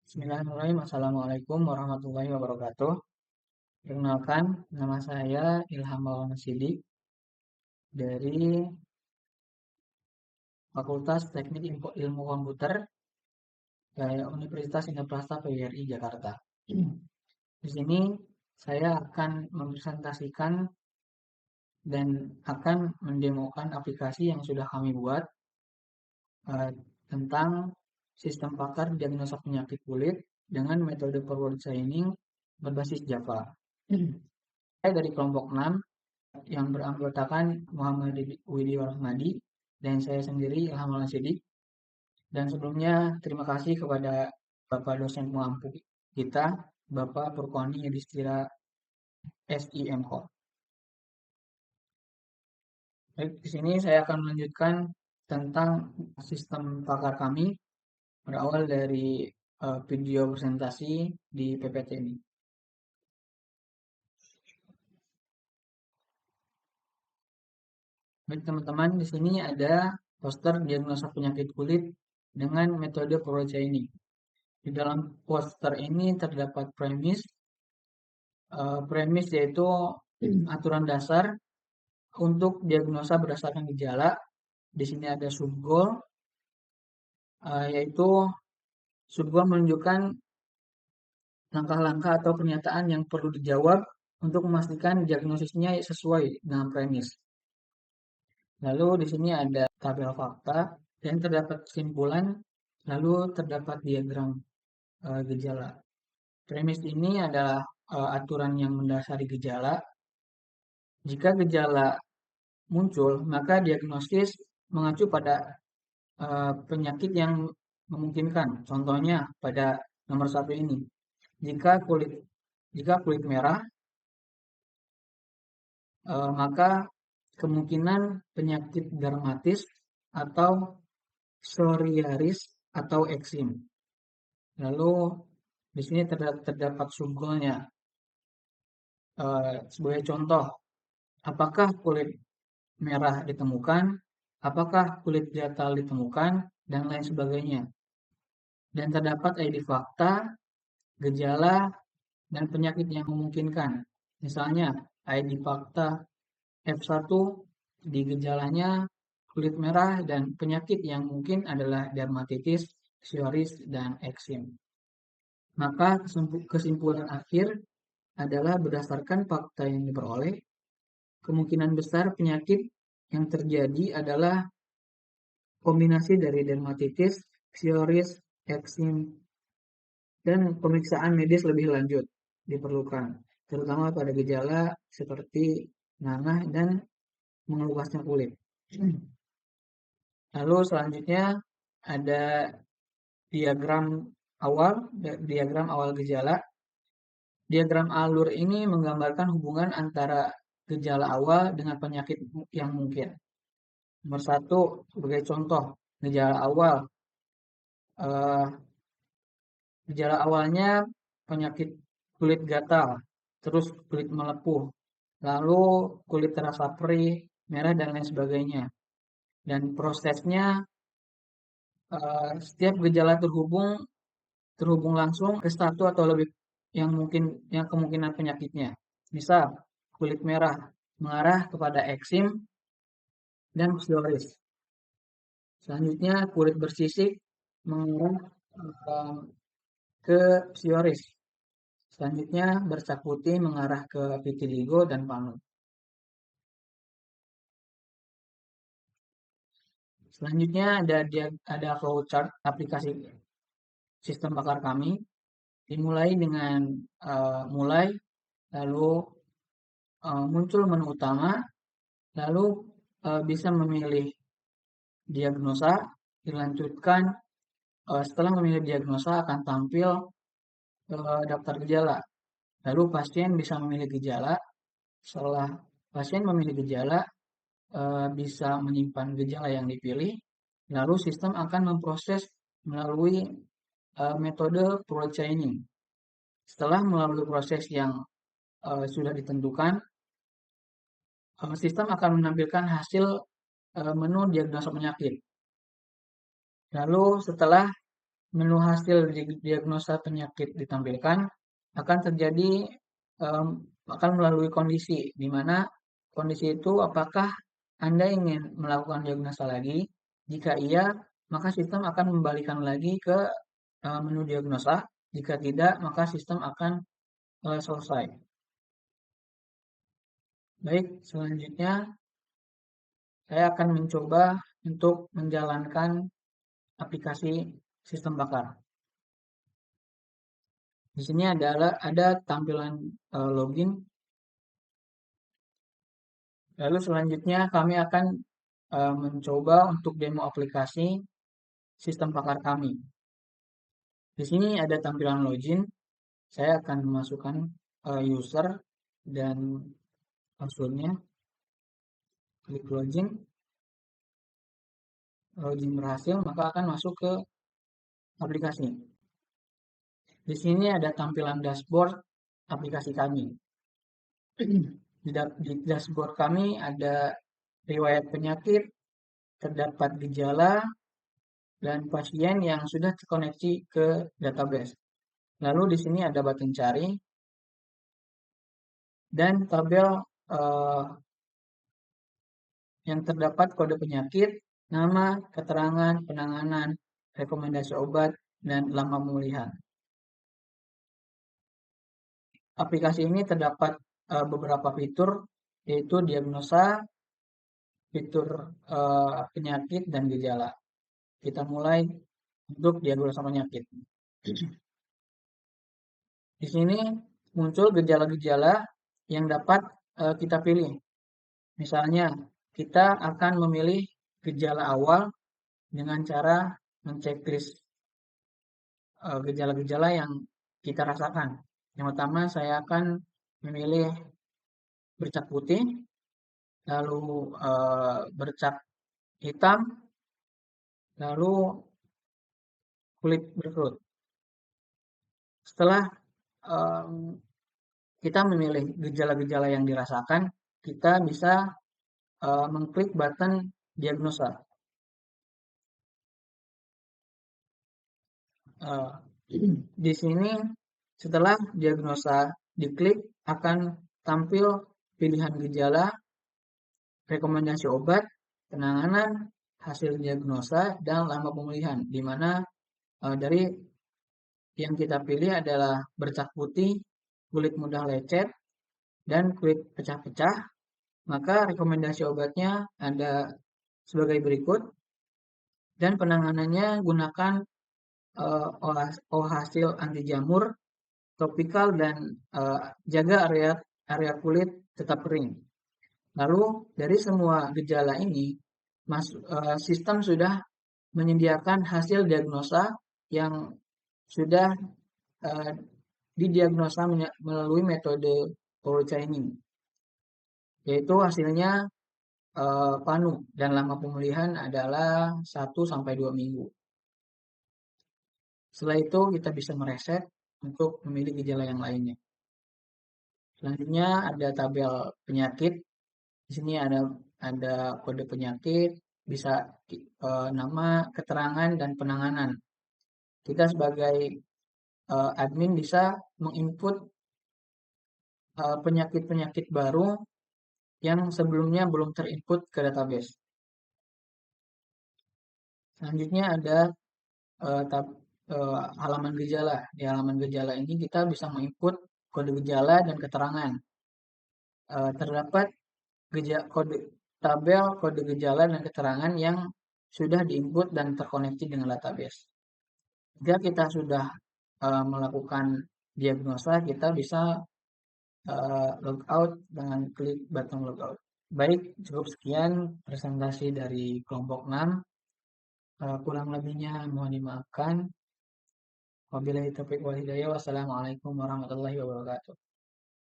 Bismillahirrahmanirrahim. Assalamualaikum warahmatullahi wabarakatuh. Perkenalkan, nama saya Ilham Maulana Sidik dari Fakultas Teknik Ilmu Komputer Universitas Indonesia PGRI Jakarta. Di sini saya akan mempresentasikan dan akan mendemokan aplikasi yang sudah kami buat eh, tentang sistem pakar diagnosa penyakit kulit dengan metode forward chaining berbasis Java. Saya dari kelompok 6 yang beranggotakan Muhammad Widi Warahmadi dan saya sendiri Ilham Sidik. Dan sebelumnya terima kasih kepada Bapak dosen pengampu kita, Bapak Purkoni Yudhistira SIMKO. Baik, di sini saya akan melanjutkan tentang sistem pakar kami berawal dari video presentasi di PPT ini. Baik teman-teman, di sini ada poster diagnosa penyakit kulit dengan metode Porocha ini. Di dalam poster ini terdapat premis yaitu aturan dasar untuk diagnosa berdasarkan gejala. Di sini ada subgoal, yaitu subgoal menunjukkan langkah-langkah atau pernyataan yang perlu dijawab untuk memastikan diagnosisnya sesuai dengan premis. Lalu di sini ada tabel fakta dan terdapat kesimpulan, lalu terdapat diagram gejala. Premis ini adalah aturan yang mendasari gejala. Jika gejala muncul, maka diagnosis mengacu pada penyakit yang memungkinkan. Contohnya pada nomor 1 ini, jika kulit merah, maka kemungkinan penyakit dermatis atau psoriasis atau eksim. Lalu di sini terdapat subgoalnya. Sebagai contoh, apakah kulit merah ditemukan, apakah kulit gatal ditemukan, dan lain sebagainya. Dan terdapat ID fakta, gejala, dan penyakit yang memungkinkan. Misalnya, ID fakta F1 di gejalanya kulit merah dan penyakit yang mungkin adalah dermatitis, psoriasis, dan eksim. Maka kesimpulan akhir adalah berdasarkan fakta yang diperoleh, kemungkinan besar penyakit yang terjadi adalah kombinasi dari dermatitis, psoriasis, eksim, dan pemeriksaan medis lebih lanjut diperlukan, terutama pada gejala seperti nanah dan mengeluasnya kulit. Lalu selanjutnya ada diagram awal gejala. Diagram alur ini menggambarkan hubungan antara gejala awal dengan penyakit yang mungkin. Nomor 1, sebagai contoh, gejala awal. Gejala awalnya penyakit kulit gatal, terus kulit melepuh, lalu kulit terasa perih, merah, dan lain sebagainya. Dan prosesnya, setiap gejala terhubung langsung ke satu atau lebih yang kemungkinan penyakitnya. Misal, kulit merah mengarah kepada eksim dan psoriasis. Selanjutnya, kulit bersisik mengarah ke psoriasis. Selanjutnya, bercak putih mengarah ke vitiligo dan panu. Selanjutnya ada flowchart aplikasi sistem pakar kami. Dimulai dengan mulai, lalu muncul menu utama, lalu bisa memilih diagnosa, dilanjutkan. Setelah memilih diagnosa akan tampil daftar gejala. Lalu pasien bisa memilih gejala. Setelah pasien memilih gejala, bisa menyimpan gejala yang dipilih. Lalu sistem akan memproses melalui metode pro-chaining. Setelah melalui proses yang sudah ditentukan, sistem akan menampilkan hasil menu diagnosa penyakit. Lalu setelah menu hasil diagnosa penyakit ditampilkan, akan terjadi em, akan melalui kondisi, di mana kondisi itu apakah Anda ingin melakukan diagnosa lagi? Jika iya, maka sistem akan membalikan lagi ke menu diagnosa. Jika tidak, maka sistem akan selesai. Baik, selanjutnya saya akan mencoba untuk menjalankan aplikasi sistem bakar. Di sini ada tampilan login. Lalu selanjutnya kami akan mencoba untuk demo aplikasi sistem bakar kami. Di sini ada tampilan login. Saya akan memasukkan user dan passwordnya. Klik login. Login berhasil, maka akan masuk ke aplikasi. Di sini ada tampilan dashboard aplikasi kami. Di dashboard kami ada riwayat penyakit, terdapat gejala, dan pasien yang sudah terkoneksi ke database. Lalu di sini ada button cari dan tabel yang terdapat kode penyakit, nama, keterangan, penanganan, rekomendasi obat, dan lama pemulihan. Aplikasi ini terdapat beberapa fitur, yaitu diagnosa, fitur penyakit, dan gejala. Kita mulai untuk diagnosa penyakit. Di sini muncul gejala-gejala yang dapat kita pilih. Misalnya, kita akan memilih gejala awal dengan cara menceklis gejala-gejala yang kita rasakan. Yang pertama, saya akan memilih bercak putih, lalu bercak hitam, lalu kulit berkerut. Setelah kita memilih gejala-gejala yang dirasakan, kita bisa mengklik button diagnosa. Di sini setelah diagnosa diklik akan tampil pilihan gejala, rekomendasi obat, penanganan, hasil diagnosa, dan lama pemulihan. Di mana dari yang kita pilih adalah bercak putih, kulit mudah lecet, dan kulit pecah-pecah. Maka rekomendasi obatnya ada sebagai berikut, dan penanganannya gunakan hasil anti jamur, topikal, dan jaga area kulit tetap kering. Lalu dari semua gejala ini, sistem sudah menyediakan hasil diagnosa yang sudah didiagnosa melalui metode whole chaining, yaitu hasilnya PANU dan lama pemulihan adalah 1-2 minggu. Setelah itu kita bisa mereset untuk memilih gejala yang lainnya. Selanjutnya ada tabel penyakit. Di sini ada kode penyakit, bisa nama, keterangan, dan penanganan. Kita sebagai admin bisa menginput penyakit-penyakit baru yang sebelumnya belum terinput ke database. Selanjutnya ada halaman gejala. Di halaman gejala ini kita bisa menginput kode gejala dan keterangan. Terdapat tabel kode gejala dan keterangan yang sudah diinput dan terkoneksi dengan database. Jika kita sudah melakukan diagnosa, kita bisa logout dengan klik button logout. Baik, cukup sekian presentasi dari kelompok 6. Kurang lebihnya mohon dimaafkan. Wabillahi taufiq wal hidayah. Wassalamualaikum warahmatullahi wabarakatuh.